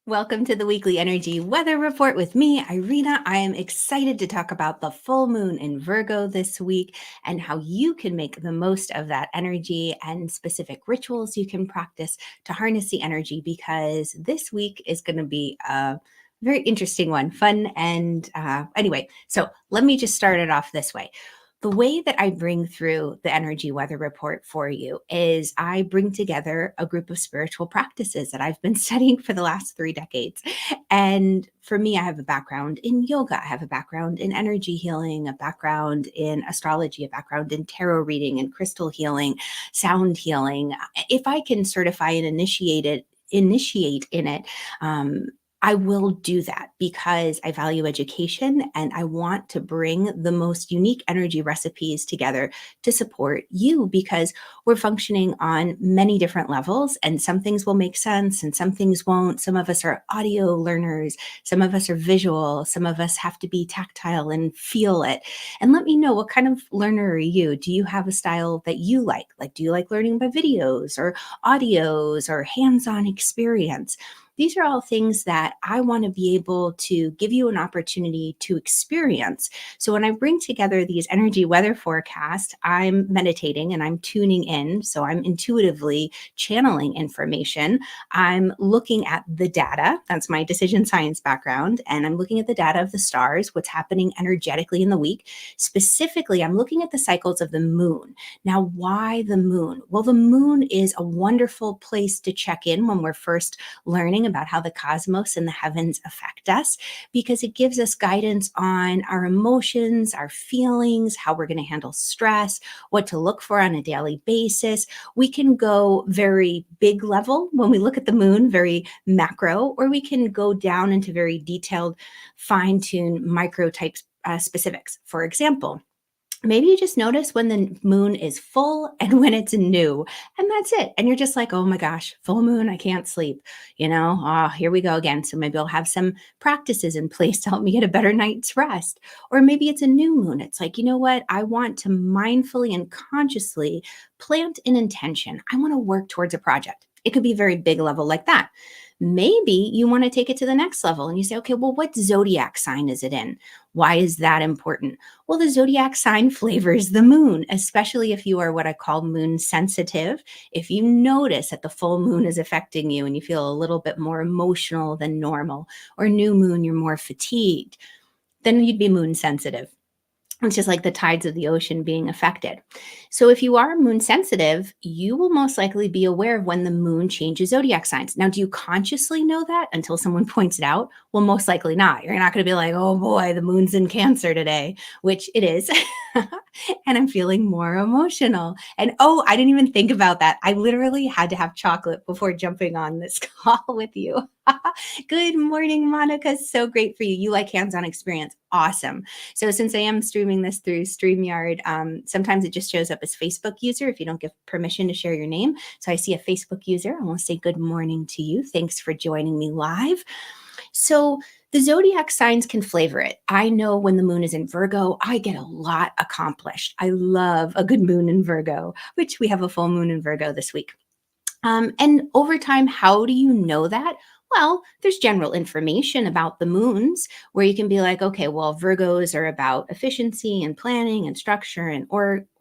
Welcome to the weekly energy weather report with me, Irina. I am excited to talk about the full moon in Virgo this week and how you can make the most of that energy and specific rituals you can practice to harness the energy, because this week is going to be a very interesting one, fun. And anyway, so let me just start it off this way. The way that I bring through the energy weather report for you is I bring together a group of spiritual practices that I've been studying for the last 3 decades. And for me, I have a background in yoga, I have a background in energy healing, a background in astrology, a background in tarot reading and crystal healing, sound healing. If I can certify and initiate in it, I will do that because I value education and I want to bring the most unique energy recipes together to support you, because we're functioning on many different levels and some things will make sense and some things won't. Some of us are audio learners, some of us are visual, some of us have to be tactile and feel it. And let me know, what kind of learner are you? Do you have a style that you like? Like, do you like learning by videos or audios or hands-on experience? These are all things that I want to be able to give you an opportunity to experience. So when I bring together these energy weather forecasts, I'm meditating and I'm tuning in. So I'm intuitively channeling information. I'm looking at the data. That's my decision science background. And I'm looking at the data of the stars, what's happening energetically in the week. Specifically, I'm looking at the cycles of the moon. Now, why the moon? Well, the moon is a wonderful place to check in when we're first learning about how the cosmos and the heavens affect us, because it gives us guidance on our emotions, our feelings, how we're going to handle stress, what to look for on a daily basis. We can go very big level when we look at the moon, very macro, or we can go down into very detailed, fine-tuned micro type specifics. For example, maybe you just notice when the moon is full and when it's new, and that's it. And you're just like, oh my gosh, full moon, I can't sleep. Here we go again. So maybe I'll have some practices in place to help me get a better night's rest. Or maybe it's a new moon. It's like, you know what? I want to mindfully and consciously plant an intention. I want to work towards a project. It could be a very big level like that. Maybe you want to take it to the next level and you say, okay, well, what zodiac sign is it in? Why is that important? Well, the zodiac sign flavors the moon, especially if you are what I call moon sensitive. If you notice that the full moon is affecting you and you feel a little bit more emotional than normal, or new moon, you're more fatigued, then you'd be moon sensitive. It's just like the tides of the ocean being affected. So if you are moon sensitive, you will most likely be aware of when the moon changes zodiac signs. Now, do you consciously know that until someone points it out? Well, most likely not. You're not going to be like, oh boy, the moon's in Cancer today, which it is. And I'm feeling more emotional. And oh, I didn't even think about that. I literally had to have chocolate before jumping on this call with you. Good morning, Monica. So great for you. You like hands-on experience. Awesome. So since I am streaming this through StreamYard, sometimes it just shows up as Facebook user if you don't give permission to share your name. So I see a Facebook user. I want to say good morning to you. Thanks for joining me live. So the zodiac signs can flavor it. I know when the moon is in Virgo, I get a lot accomplished. I love a good moon in Virgo, which we have a full moon in Virgo this week. And over time, how do you know that? Well, there's general information about the moons where you can be like, okay, well, Virgos are about efficiency and planning and structure and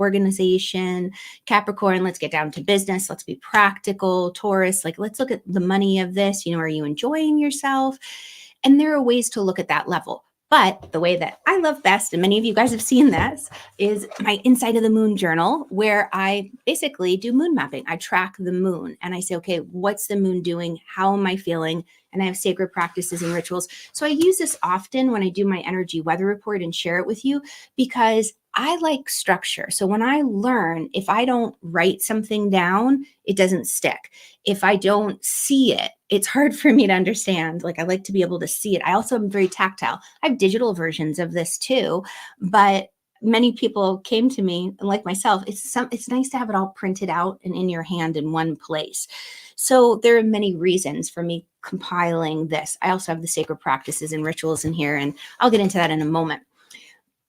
organization. Capricorn, let's get down to business. Let's be practical. Taurus, like, let's look at the money of this. Are you enjoying yourself? And there are ways to look at that level. But the way that I love best, and many of you guys have seen this, is my Inside of the Moon journal, where I basically do moon mapping. I track the moon and I say, okay, what's the moon doing? How am I feeling? And I have sacred practices and rituals. So I use this often when I do my energy weather report and share it with you, because I like structure. So when I learn, if I don't write something down, it doesn't stick. If I don't see it, it's hard for me to understand. Like, I like to be able to see it. I also am very tactile. I have digital versions of this too, but many people came to me, like myself, it's nice to have it all printed out and in your hand in one place. So there are many reasons for me compiling this. I also have the sacred practices and rituals in here, and I'll get into that in a moment.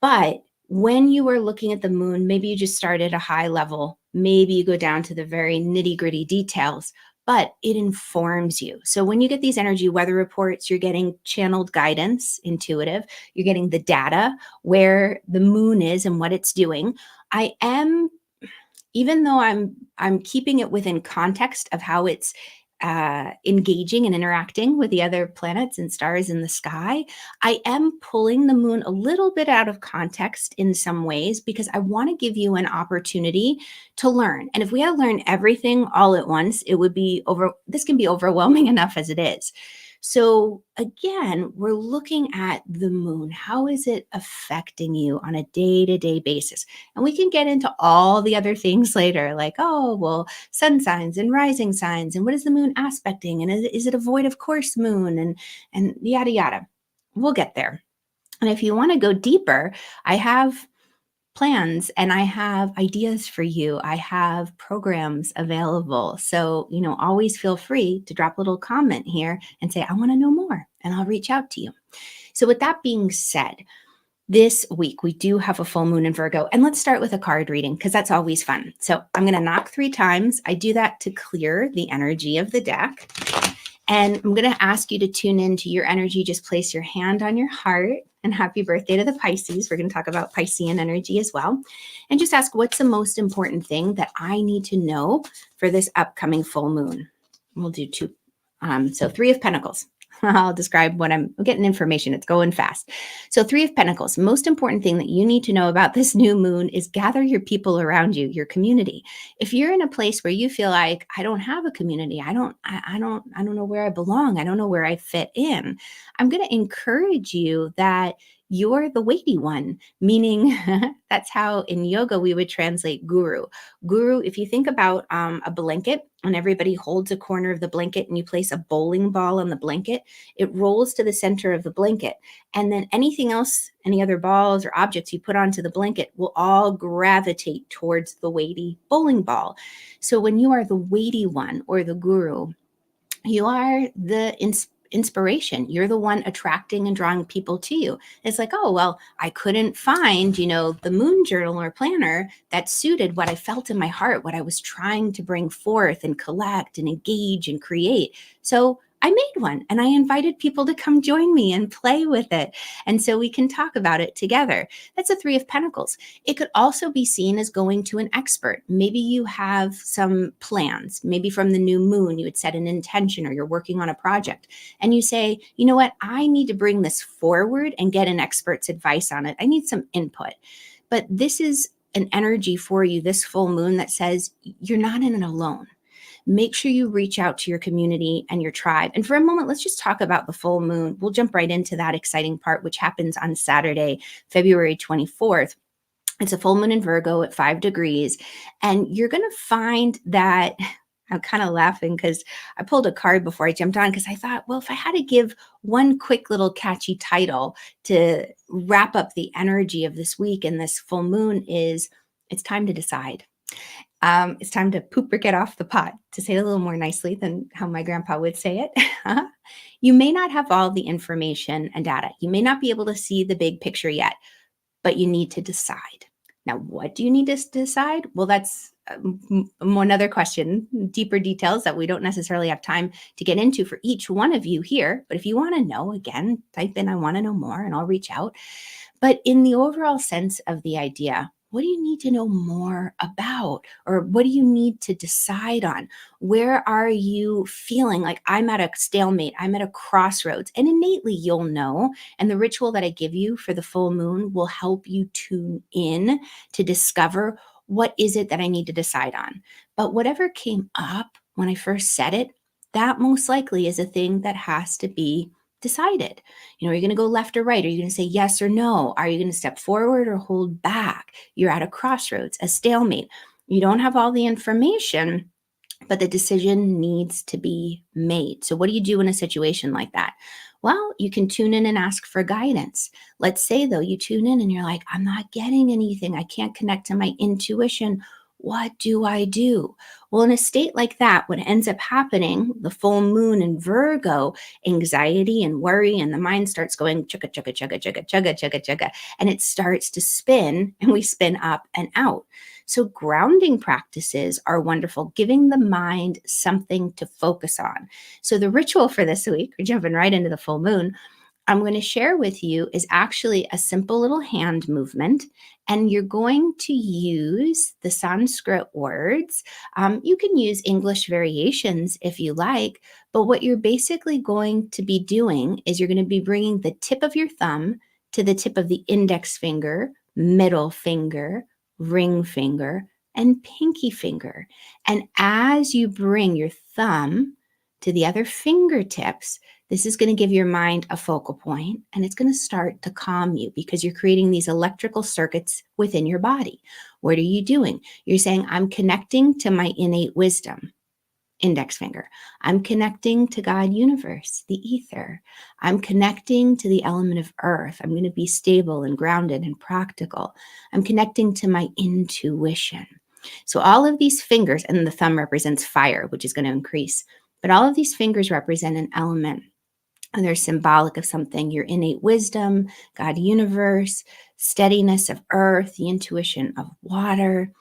But when you are looking at the moon, maybe you just start at a high level, maybe you go down to the very nitty-gritty details. but it informs you. So when you get these energy weather reports, you're getting channeled guidance, intuitive, you're getting the data, where the moon is and what it's doing. I am, even though I'm keeping it within context of how it's engaging and interacting with the other planets and stars in the sky, I am pulling the moon a little bit out of context in some ways, because I want to give you an opportunity to learn. And if we had to learn everything all at once, it would be this can be overwhelming enough as it is. So again, we're looking at the moon. How is it affecting you on a day-to-day basis? And we can get into all the other things later, like, oh, well, sun signs and rising signs, and what is the moon aspecting? And is it a void of course moon? And yada, yada. We'll get there. And if you want to go deeper, I have plans and I have ideas for you. I have programs available. So, always feel free to drop a little comment here and say, I want to know more, and I'll reach out to you. So, with that being said, this week we do have a full moon in Virgo, and let's start with a card reading because that's always fun. So, I'm going to knock 3 times. I do that to clear the energy of the deck. And I'm going to ask you to tune into your energy. Just place your hand on your heart, and happy birthday to the Pisces. We're going to talk about Piscean energy as well. And just ask, what's the most important thing that I need to know for this upcoming full moon? We'll do 2. So 3 of Pentacles. I'll describe what I'm getting information. It's going fast. So 3 of Pentacles. Most important thing that you need to know about this new moon is gather your people around you, your community. If you're in a place where you feel like, I don't have a community, I don't know where I belong, I don't know where I fit in, I'm going to encourage you that you're the weighty one, meaning that's how in yoga we would translate guru. Guru, if you think about a blanket and everybody holds a corner of the blanket and you place a bowling ball on the blanket, it rolls to the center of the blanket. And then anything else, any other balls or objects you put onto the blanket will all gravitate towards the weighty bowling ball. So when you are the weighty one or the guru, you are the inspiration. You're the one attracting and drawing people to you. It's like, oh, well, I couldn't find, the moon journal or planner that suited what I felt in my heart, what I was trying to bring forth and collect and engage and create. So I made one and I invited people to come join me and play with it. And so we can talk about it together. That's a 3 of Pentacles. It could also be seen as going to an expert. Maybe you have some plans, maybe from the new moon, you would set an intention, or you're working on a project and you say, you know what, I need to bring this forward and get an expert's advice on it. I need some input. But this is an energy for you, this full moon, that says you're not in it alone. Make sure you reach out to your community and your tribe. And for a moment, let's just talk about the full moon. We'll jump right into that exciting part, which happens on Saturday, February 24th. It's a full moon in Virgo at 5 degrees. And you're going to find that I'm kind of laughing because I pulled a card before I jumped on, because I thought, well, if I had to give one quick little catchy title to wrap up the energy of this week and this full moon, is it's time to decide. It's time to poop or get off the pot, to say it a little more nicely than how my grandpa would say it. You may not have all the information and data. You may not be able to see the big picture yet, but you need to decide. Now, what do you need to decide? Well, that's another question, deeper details that we don't necessarily have time to get into for each one of you here. But if you want to know, again, type in, I want to know more, and I'll reach out. But in the overall sense of the idea, what do you need to know more about? Or what do you need to decide on? Where are you feeling like I'm at a stalemate? I'm at a crossroads. And innately, you'll know. And the ritual that I give you for the full moon will help you tune in to discover, what is it that I need to decide on? But whatever came up when I first said it, that most likely is a thing that has to be decided. Are you going to go left or right? Are you going to say yes or no? Are you going to step forward or hold back? You're at a crossroads, a stalemate. You don't have all the information, but the decision needs to be made. So what do you do in a situation like that? Well, you can tune in and ask for guidance. Let's say, though, you tune in and you're like, I'm not getting anything. I can't connect to my intuition. What do I do? Well, in a state like that, what ends up happening, the full moon in Virgo, anxiety and worry, and the mind starts going chugga, chugga, chugga, chugga, chugga, chugga, chugga, and it starts to spin, and we spin up and out. So grounding practices are wonderful, giving the mind something to focus on. So the ritual for this week, we're jumping right into the full moon, I'm going to share with you is actually a simple little hand movement. And you're going to use the Sanskrit words. You can use English variations if you like, but what you're basically going to be doing is you're going to be bringing the tip of your thumb to the tip of the index finger, middle finger, ring finger, and pinky finger. And as you bring your thumb to the other fingertips, this is going to give your mind a focal point, and it's going to start to calm you because you're creating these electrical circuits within your body. What are you doing? You're saying, I'm connecting to my innate wisdom, index finger. I'm connecting to God universe, the ether. I'm connecting to the element of earth. I'm going to be stable and grounded and practical. I'm connecting to my intuition. So all of these fingers, and the thumb represents fire, which is going to increase, but all of these fingers represent an element. And they're symbolic of something, your innate wisdom, God universe, steadiness of earth, the intuition of water,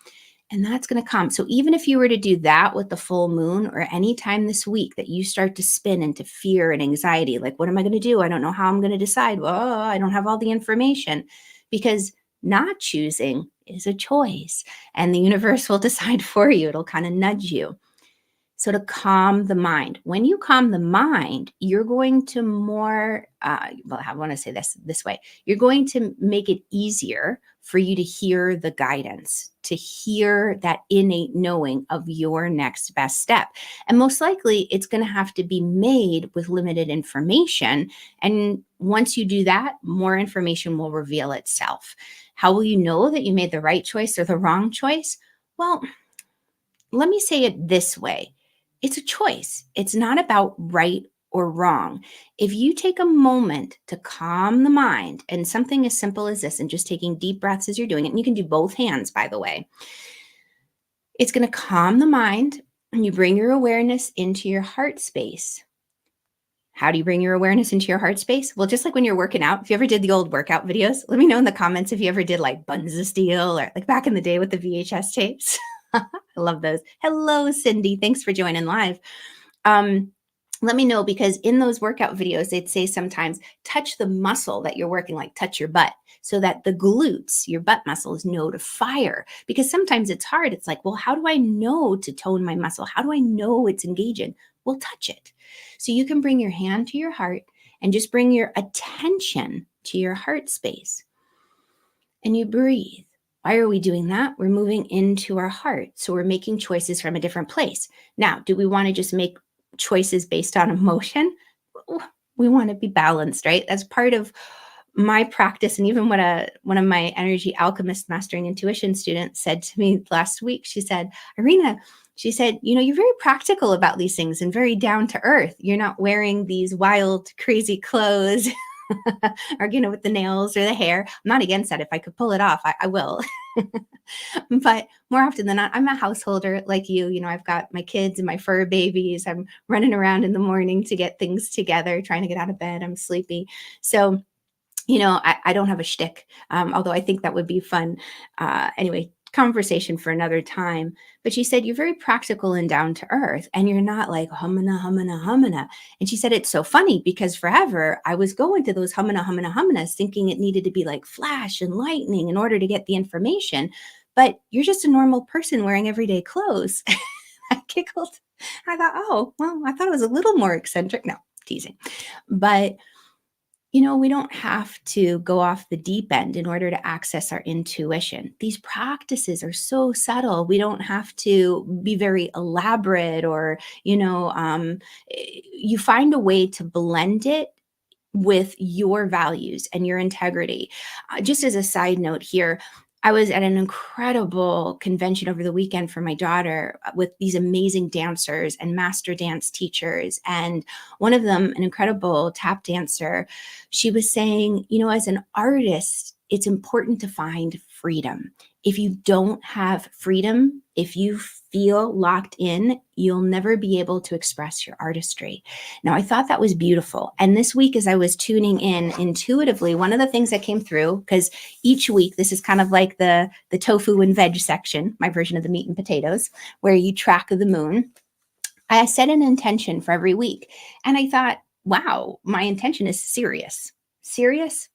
and that's going to come. So even if you were to do that with the full moon or any time this week that you start to spin into fear and anxiety, like, what am I going to do? I don't know how I'm going to decide. Well, I don't have all the information, because not choosing is a choice, and the universe will decide for you. It'll kind of nudge you. So to calm the mind, when you calm the mind, you're going to more, well, I want to say this way, you're going to make it easier for you to hear the guidance, to hear that innate knowing of your next best step. And most likely it's going to have to be made with limited information. And once you do that, more information will reveal itself. How will you know that you made the right choice or the wrong choice? Well, let me say it this way. It's a choice. It's not about right or wrong. If you take a moment to calm the mind, and something as simple as this, and just taking deep breaths as you're doing it, and you can do both hands, by the way, it's going to calm the mind, and you bring your awareness into your heart space. How do you bring your awareness into your heart space? Well, just like when you're working out, if you ever did the old workout videos, let me know in the comments if you ever did like buns of steel, or like back in the day with the VHS tapes. I love those. Hello, Cindy. Thanks for joining live. Let me know, because in those workout videos, they'd say sometimes touch the muscle that you're working, like touch your butt, so that the glutes, your butt muscles, know to fire. Because sometimes it's hard. It's like, well, how do I know to tone my muscle? How do I know it's engaging? Well, touch it. So you can bring your hand to your heart and just bring your attention to your heart space. And you breathe. Why are we doing that? We're moving into our heart. So we're making choices from a different place. Now, do we want to just make choices based on emotion? We want to be balanced, right? That's part of my practice. And even what one of my energy alchemist mastering intuition students said to me last week, she said, Irina, she said, you're very practical about these things and very down to earth. You're not wearing these wild, crazy clothes or, with the nails or the hair. I'm not against that. If I could pull it off, I will. But more often than not, I'm a householder like you. I've got my kids and my fur babies. I'm running around in the morning to get things together, trying to get out of bed. I'm sleepy. So, I don't have a shtick, although I think that would be fun. Anyway, conversation for another time. But she said, you're very practical and down to earth, and you're not like humana, humana, humana. And she said, it's so funny because forever I was going to those humana, humana, humanas thinking it needed to be like flash and lightning in order to get the information. But you're just a normal person wearing everyday clothes. I giggled. I thought, oh, well, I thought it was a little more eccentric. No, teasing. But we don't have to go off the deep end in order to access our intuition. These practices are so subtle. We don't have to be very elaborate, or, you find a way to blend it with your values and your integrity. Just as a side note here, I was at an incredible convention over the weekend for my daughter with these amazing dancers and master dance teachers. And one of them, an incredible tap dancer, she was saying, as an artist, it's important to find freedom. If you don't have freedom, if you feel locked in, you'll never be able to express your artistry. Now, I thought that was beautiful. And this week, as I was tuning in intuitively, one of the things that came through, because each week, this is kind of like the tofu and veg section, my version of the meat and potatoes, where you track the moon. I set an intention for every week. And I thought, wow, my intention is serious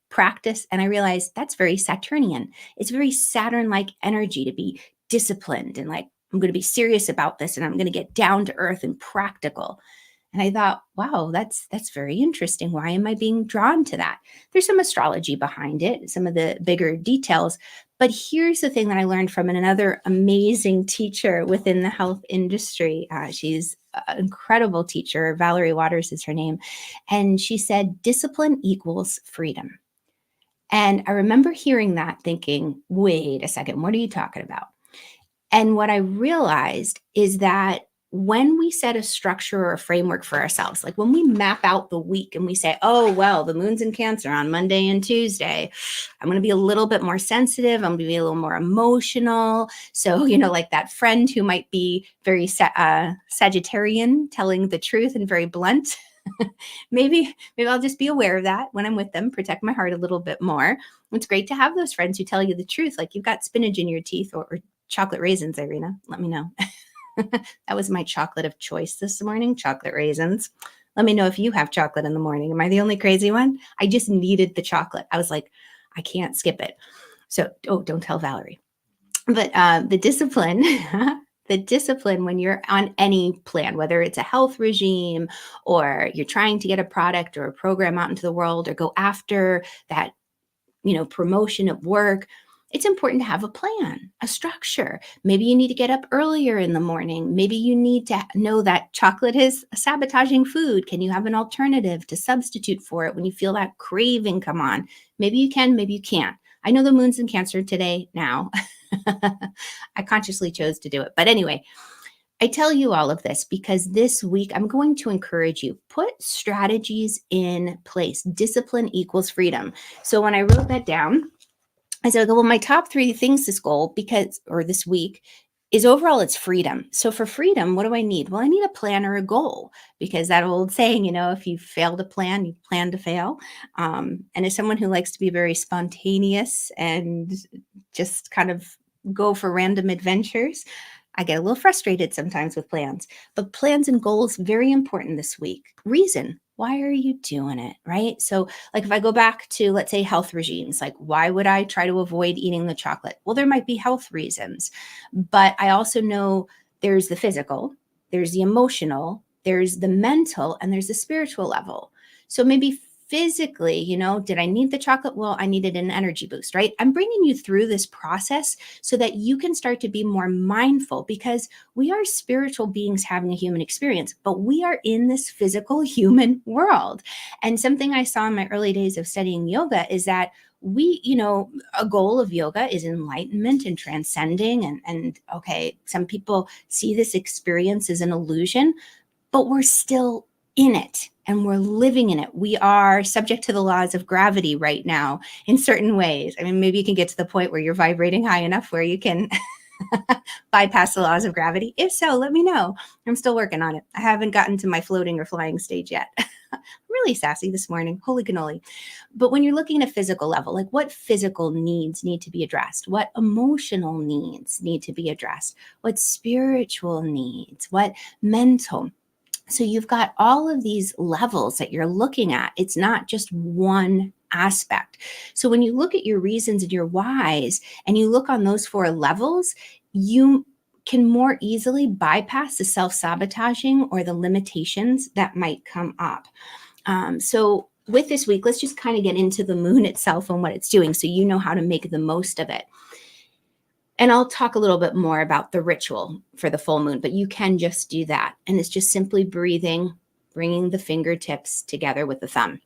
practice. And I realized that's very Saturnian. It's very Saturn like energy to be disciplined and like, I'm going to be serious about this and I'm going to get down to earth and practical. And I thought, wow, that's very interesting. Why am I being drawn to that? There's some astrology behind it, some of the bigger details. But here's the thing that I learned from another amazing teacher within the health industry. She's an incredible teacher. Valerie Waters is her name. And she said, discipline equals freedom. And I remember hearing that thinking, wait a second, what are you talking about? And what I realized is that when we set a structure or a framework for ourselves, like when we map out the week and we say, oh, well, the moon's in Cancer on Monday and Tuesday, I'm going to be a little bit more sensitive. I'm going to be a little more emotional. So, like that friend who might be very Sagittarian, telling the truth and very blunt. maybe I'll just be aware of that when I'm with them, protect my heart a little bit more. It's great to have those friends who tell you the truth, like you've got spinach in your teeth or chocolate raisins, Irina. Let me know. That was my chocolate of choice this morning, chocolate raisins. Let me know if you have chocolate in the morning. Am I the only crazy one? I just needed the chocolate. I was like, I can't skip it. So, don't tell Valerie. But the discipline, the discipline when you're on any plan, whether it's a health regime or you're trying to get a product or a program out into the world or go after that, promotion at work, it's important to have a plan, a structure. Maybe you need to get up earlier in the morning. Maybe you need to know that chocolate is sabotaging food. Can you have an alternative to substitute for it when you feel that craving come on? Maybe you can, maybe you can't. I know the moon's in Cancer today now. I consciously chose to do it. But anyway, I tell you all of this because this week I'm going to encourage you, put strategies in place. Discipline equals freedom. So when I wrote that down, I said, well, my top 3 things this week is overall it's freedom. So for freedom, what do I need? Well, I need a plan or a goal because that old saying, if you fail to plan, you plan to fail. And as someone who likes to be very spontaneous and just kind of go for random adventures, I get a little frustrated sometimes with plans, but plans and goals, very important this week. Reason, why are you doing it, right? So like if I go back to, let's say, health regimes, like why would I try to avoid eating the chocolate? Well, there might be health reasons, but I also know there's the physical, there's the emotional, there's the mental, and there's the spiritual level. So maybe physically, did I need the chocolate? Well, I needed an energy boost, right? I'm bringing you through this process so that you can start to be more mindful because we are spiritual beings having a human experience, but we are in this physical human world. And something I saw in my early days of studying yoga is that a goal of yoga is enlightenment and transcending. And okay, some people see this experience as an illusion, but we're still in it and we're living in it. We are subject to the laws of gravity right now in certain ways. I mean, maybe you can get to the point where you're vibrating high enough where you can bypass the laws of gravity. If so, let me know. I'm still working on it. I haven't gotten to my floating or flying stage yet. I'm really sassy this morning. Holy cannoli. But when you're looking at a physical level, like what physical needs need to be addressed? What emotional needs need to be addressed? What spiritual needs? What mental? So you've got all of these levels that you're looking at. It's not just one aspect. So when you look at your reasons and your whys, and you look on those 4 levels, you can more easily bypass the self-sabotaging or the limitations that might come up. So with this week, let's just kind of get into the moon itself and what it's doing so you know how to make the most of it. And I'll talk a little bit more about the ritual for the full moon, but you can just do that. And it's just simply breathing, bringing the fingertips together with the thumb.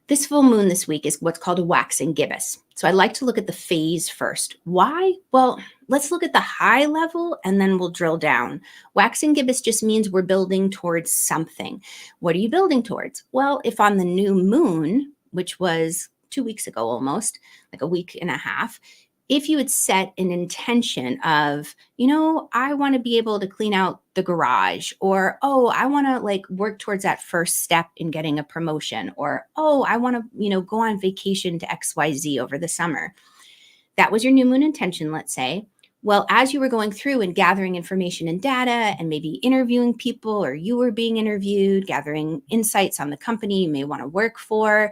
This full moon this week is what's called a waxing gibbous. So I like to look at the phase first. Why? Well, let's look at the high level and then we'll drill down. Waxing gibbous just means we're building towards something. What are you building towards? Well, if on the new moon, which was 2 weeks ago almost, like a week and a half, If you would set an intention of, I want to be able to clean out the garage, or, oh, I want to like work towards that first step in getting a promotion, or, oh, I want to, go on vacation to XYZ over the summer. That was your new moon intention, let's say. Well, as you were going through and gathering information and data and maybe interviewing people, or you were being interviewed, gathering insights on the company you may want to work for,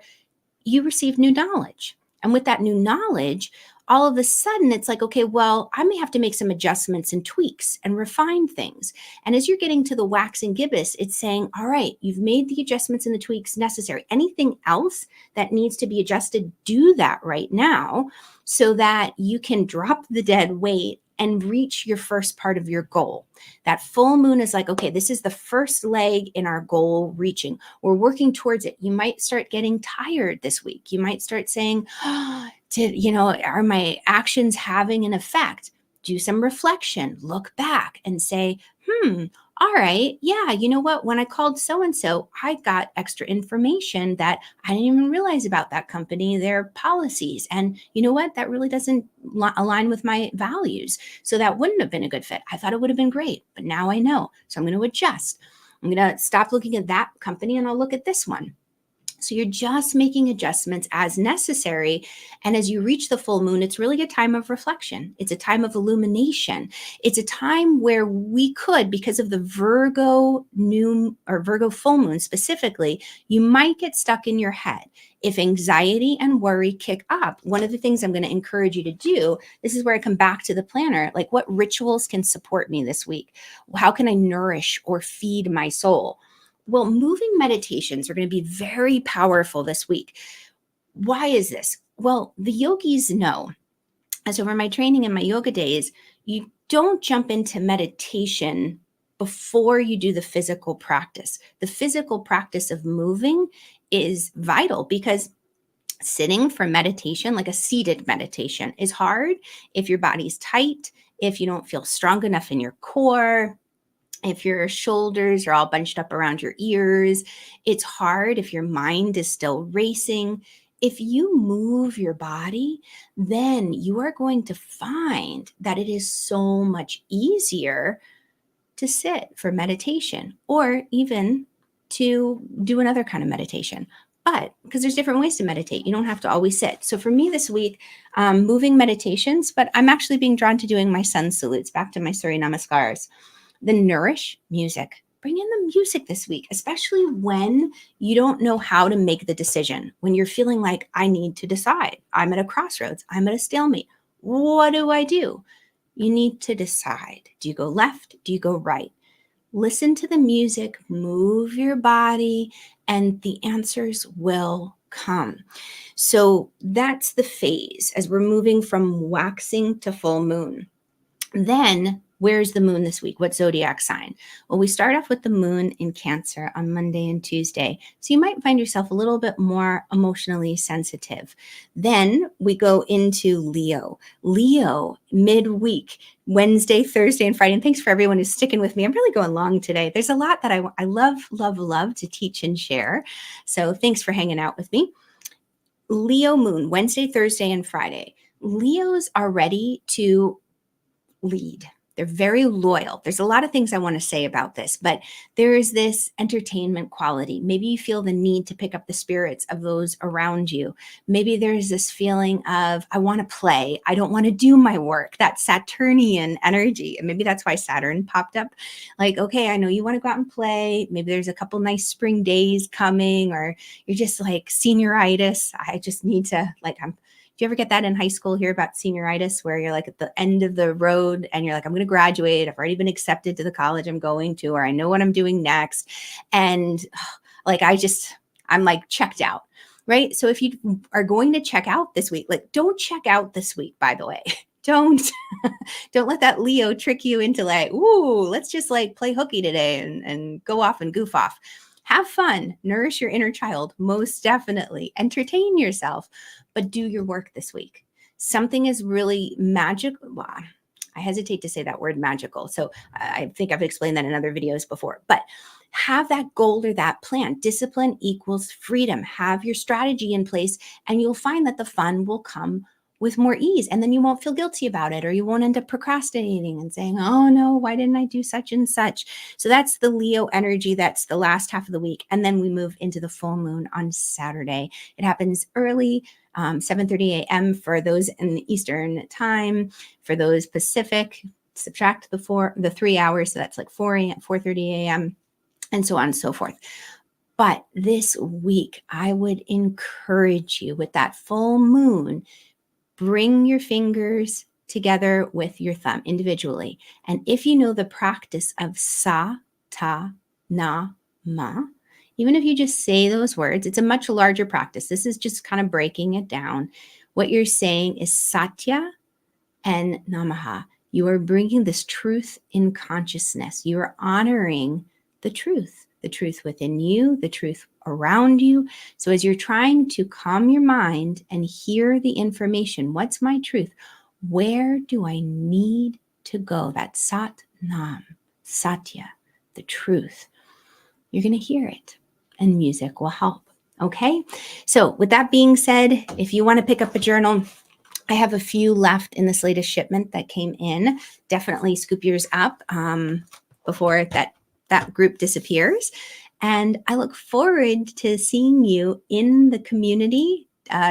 you received new knowledge. And with that new knowledge, all of a sudden it's like, okay, well, I may have to make some adjustments and tweaks and refine things. And as you're getting to the waxing gibbous, it's saying, all right, you've made the adjustments and the tweaks necessary. Anything else that needs to be adjusted, do that right now so that you can drop the dead weight and reach your first part of your goal. That full moon is like, okay, this is the first leg in our goal reaching. We're working towards it. You might start getting tired this week. You might start saying, oh, are my actions having an effect? Do some reflection, look back and say, all right, yeah, you know what? When I called so-and-so, I got extra information that I didn't even realize about that company, their policies. And you know what? That really doesn't align with my values. So that wouldn't have been a good fit. I thought it would have been great, but now I know. So I'm going to adjust. I'm going to stop looking at that company and I'll look at this one. So you're just making adjustments as necessary. And as you reach the full moon, it's really a time of reflection. It's a time of illumination. It's a time where we could, because of the Virgo new or Virgo full moon specifically, you might get stuck in your head. If anxiety and worry kick up, one of the things I'm going to encourage you to do, this is where I come back to the planner, like what rituals can support me this week? How can I nourish or feed my soul? Well, moving meditations are going to be very powerful this week. Why is this? Well, the yogis know, as over my training and my yoga days, you don't jump into meditation before you do the physical practice. The physical practice of moving is vital because sitting for meditation, like a seated meditation, is hard if your body's tight, if you don't feel strong enough in your core, if your shoulders are all bunched up around your ears. It's hard if your mind is still racing. If you move your body, then you are going to find that it is so much easier to sit for meditation or even to do another kind of meditation. But because there's different ways to meditate, you don't have to always sit. So for me this week, moving meditations, but I'm actually being drawn to doing my sun salutes, back to my Surya Namaskars. The nourish music. Bring in the music this week, especially when you don't know how to make the decision, when you're feeling like I need to decide. I'm at a crossroads. I'm at a stalemate. What do I do? You need to decide. Do you go left? Do you go right? Listen to the music, move your body, and the answers will come. So that's the phase as we're moving from waxing to full moon. Then, where's the moon this week? What zodiac sign? Well, we start off with the moon in Cancer on Monday and Tuesday. So you might find yourself a little bit more emotionally sensitive. Then we go into Leo. Leo, midweek, Wednesday, Thursday, and Friday. And thanks for everyone who's sticking with me. I'm really going long today. There's a lot that I love to teach and share. So thanks for hanging out with me. Leo moon, Wednesday, Thursday, and Friday. Leos are ready to lead. They're very loyal. There's a lot of things I want to say about this, but there is this entertainment quality. Maybe you feel the need to pick up the spirits of those around you. Maybe there's this feeling of, I want to play. I don't want to do my work, that Saturnian energy. And maybe that's why Saturn popped up. Like, okay, I know you want to go out and play. Maybe there's a couple nice spring days coming, or you're just like senioritis. I just need to, do you ever get that in high school, hear about senioritis, where you're like at the end of the road and you're like, I'm going to graduate. I've already been accepted to the college I'm going to, or I know what I'm doing next. And I'm like checked out, right? So if you are going to check out this week, don't check out this week, by the way. Don't let that Leo trick you into let's just play hooky today and go off and goof off. Have fun, nourish your inner child, most definitely. Entertain yourself, but do your work this week. Something is really magical. Well, I hesitate to say that word magical. So I think I've explained that in other videos before, but have that goal or that plan. Discipline equals freedom. Have your strategy in place and you'll find that the fun will come with more ease. And then you won't feel guilty about it, or you won't end up procrastinating and saying, oh no, why didn't I do such and such? So that's the Leo energy. That's the last half of the week. And then we move into the full moon on Saturday. It happens early, 7:30 a.m. for those in the Eastern time. For those Pacific, subtract the 3 hours. So that's like 4:30 a.m. and so on and so forth. But this week, I would encourage you with that full moon, bring your fingers together with your thumb individually. And if you know the practice of sa, ta, na, ma, even if you just say those words, it's a much larger practice. This is just kind of breaking it down. What you're saying is satya and namaha. You are bringing this truth in consciousness. You are honoring the truth within you, the truth around you. So as you're trying to calm your mind and hear the information, what's my truth? Where do I need to go? That Sat Nam, Satya, the truth. You're going to hear it, and music will help. Okay. So with that being said, if you want to pick up a journal, I have a few left in this latest shipment that came in. Definitely scoop yours up before that group disappears. And I look forward to seeing you in the community.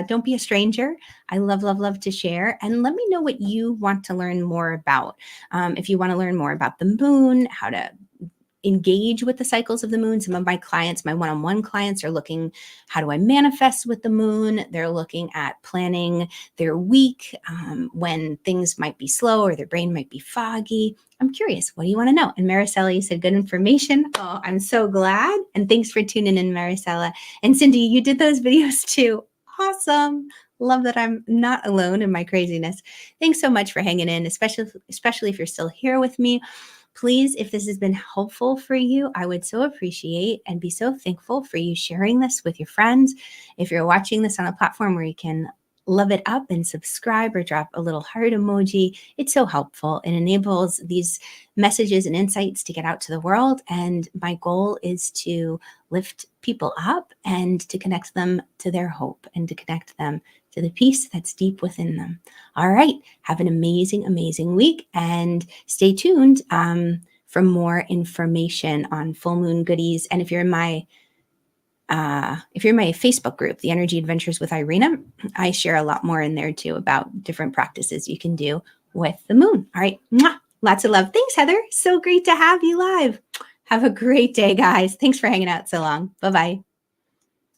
Don't be a stranger. I love, love, love to share. And let me know what you want to learn more about. If you want to learn more about the moon, how to engage with the cycles of the moon. Some of my clients, my one-on-one clients, are looking, how do I manifest with the moon? They're looking at planning their week when things might be slow or their brain might be foggy. I'm curious, what do you want to know? And Maricela, you said good information. Oh, I'm so glad. And thanks for tuning in, Maricela. And Cindy, you did those videos too. Awesome. Love that I'm not alone in my craziness. Thanks so much for hanging in, especially if you're still here with me. Please, if this has been helpful for you, I would so appreciate and be so thankful for you sharing this with your friends. If you're watching this on a platform where you can love it up and subscribe or drop a little heart emoji, it's so helpful. It enables these messages and insights to get out to the world. And my goal is to lift people up and to connect them to their hope and to connect them to the peace that's deep within them. All right. Have an amazing, amazing week, and stay tuned for more information on full moon goodies. And if you're in my Facebook group, The Energy Adventures with Irina, I share a lot more in there too about different practices you can do with the moon. All right. Mwah! Lots of love. Thanks, Heather. So great to have you live. Have a great day, guys. Thanks for hanging out so long. Bye-bye.